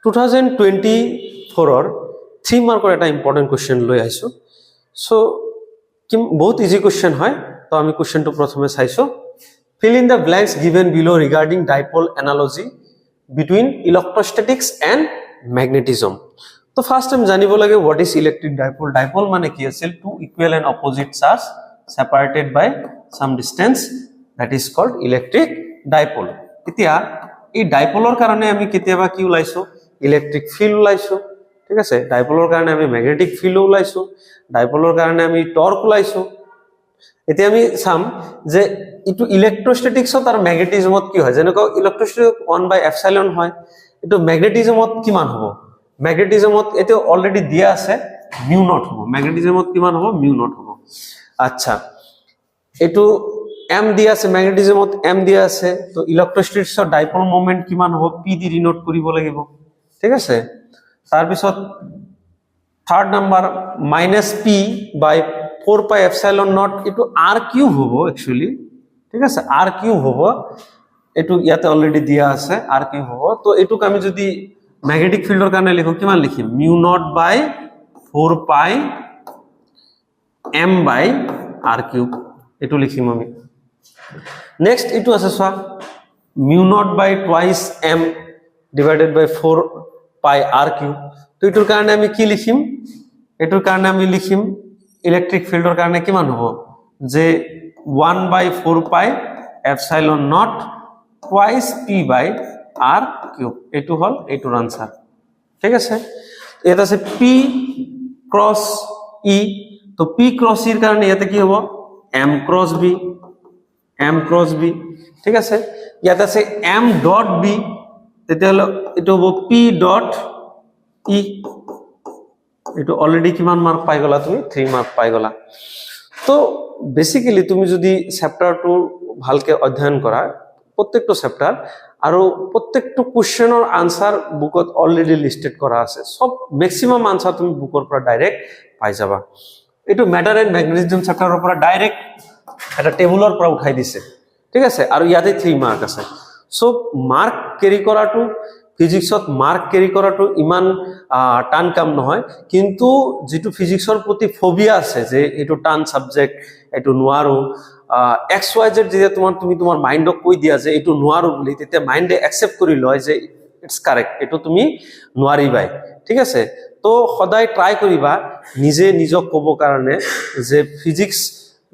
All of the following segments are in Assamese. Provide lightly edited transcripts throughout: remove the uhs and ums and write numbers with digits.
2024 3 মাৰ্কৰ এটা ইম্পৰ্টেণ্ট কুৱেশ্যন লৈ আহিছোঁ সো বহুত ইজি কুৱেশ্যন হয় তো আমি কুৱেশ্যনটো প্ৰথমে চাইছো fill in the blanks given below regarding dipole analogy between electrostatics and magnetism তো ফার্স্ট টাইম জানিব লাগে what is electric dipole dipole মানে কি আছিল two equal and opposite charge separated by some distance that is called electric dipole এতিয়া এই ডাইপোলৰ কাৰণে আমি কেতিয়াবা কি উলাইছো ইলেক্ট্ৰিক ফিল্ড উলাইছো ঠিক আছে ডাইপোলৰ কাৰণে আমি ম্যাগনেটিক ফিল্ড উলাইছো ডাইপোলৰ কাৰণে আমি টৰ্ক উলাইছো এতিয়া আমি চাম যে ইটো ইলেক্ট্ৰোস্ট্যাটিক্সত আৰু ম্যাগনেটিজমত কি হয় যেনেকৈ ইলেক্ট্ৰোস্ট্যাটিক 1/ε হয় ইটো ম্যাগনেটিজমত কিমান হ'ব ম্যাগনেটিজমত এটো অলৰেডি দিয়া আছে মিউ নট হ'ব ম্যাগনেটিজমত কিমান হ'ব মিউ নট হ'ব আচ্ছা এটো m দিয়া আছে ম্যাগনেটিজমত m দিয়া আছে তো ইলেক্ট্ৰোস্ট্যাটিক্সৰ ডাইপোল মোমেন্ট কিমান হ'ব p দি ৰিনোট কৰিব লাগিব ঠিক আছে তাৰ পিছত থাৰ্ড নাম্বাৰ -p/4πε0 এটো r কিউব হ'ব एक्चुअली ঠিক আছে r কিউব হ'ব এটো ইয়াতে অলৰেডি দিয়া আছে r কিউব হ'ব তো এটুক আমি যদি ম্যাগনেটিক ফিল্ডৰ কাৰণে লিখো কিমান লিখিম μ0/4πm/r³ এটো লিখিম আমি নেক্সট এটো আছে সোয়া μ0/2m divided by 4πr³ তো এটোৰ কাৰণে আমি কি লিখিম এটোৰ কাৰণে আমি লিখিম ইলেক্ট্ৰিক ফিল্ডৰ কাৰণে কিমান হ'ব যে 1/4πε0 twice p/r³ এটো হল এটোৰ आंसर ঠিক আছে এটা আছে p ক্রস e তো p ক্রস e এর কারণে ইয়াতে কি হবে m ক্রস b ঠিক আছে ইয়াতে আছে m ডট b তেতে হলো এটো হবে p ডট e এটো অলরেডি কিমান মার্ক পাই গলা তুমি 3 মার্ক পাই গলা তো বেসিক্যালি তুমি যদি চ্যাপ্টারটো ভালকে অধ্যয়ন কৰা প্ৰত্যেকটো চ্যাপ্টাৰ আৰু প্ৰত্যেকটো কোশ্চেনৰ আনসাৰ বুকত অলৰেডি লিস্টেড কৰা আছে সব ম্যাক্সিমাম আনসাৰ তুমি বুকৰ পৰা ডাইৰেক্ট পাই যাবা এটো ম্যাটাৰ এন্ড ম্যাগনেটিজম চ্যাপ্টাৰৰ পৰা ডাইৰেক্ট এটা টেবুলৰ পৰা উঠাই দিছে ঠিক আছে আৰু ইয়াতে 3 মাৰ্ক আছে সো মাৰ্ক ক্যাৰি কৰাটো ফিজিক্সত মাৰ্ক ক্যাৰি কৰাটো ইমান টান কাম নহয় কিন্তু যেটো ফিজিক্সৰ প্ৰতি ফোবিয়া আছে যে এটো টান সাবজেক্ট এটো নোৱাৰো XYZ যে তুমি তোমাৰ মাইন্ডক কই দিয়া যে এটো নোৱাৰো বুলি তেতে মাইন্ডে একসেপ্ট কৰি লয় যে ইটস কাৰেক্ট এটো তুমি নোৱাৰিবাই ঠিক আছে তো সদায় ট্ৰাই কৰিবা নিজে নিজক ক'ব কাৰণে যে ফিজিক্স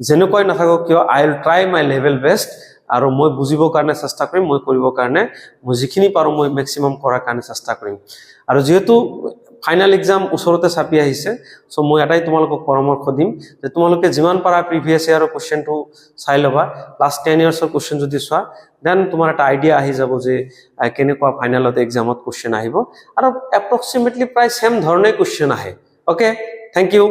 যেনেকৈ নাথাকক কিয় I will try my level best আৰু মই বুজিব কাৰণে চেষ্টা কৰিম মই কৰিব কাৰণে মই যিখিনি পাৰো মই ম্যাক্সিমাম কৰাৰ কাৰণে চেষ্টা কৰিম আৰু যেহেতু ফাইনাল এক্সাম ওচৰতে চাপি আহিছে সো মই এটাই তোমালোকক পৰামৰ্শ দিম যে তোমালোকে যিমান পাৰা প্ৰিভিয়াস ইয়াৰৰ কোশ্চেনটো চাই লবা লাস্ট 10 ইয়াৰ্ছৰ কোশ্চেন যদি চোৱা দেন তোমাৰ এটা আইডিয়া আহি যাব যে কেনেকুৱা ফাইনালত এক্সামত কোশ্চেন আহিব আৰু এপ্ৰক্সিমেটলি প্ৰায় সেম ধৰণে কোশ্চেন আহে ওকে থ্যাংক ইউ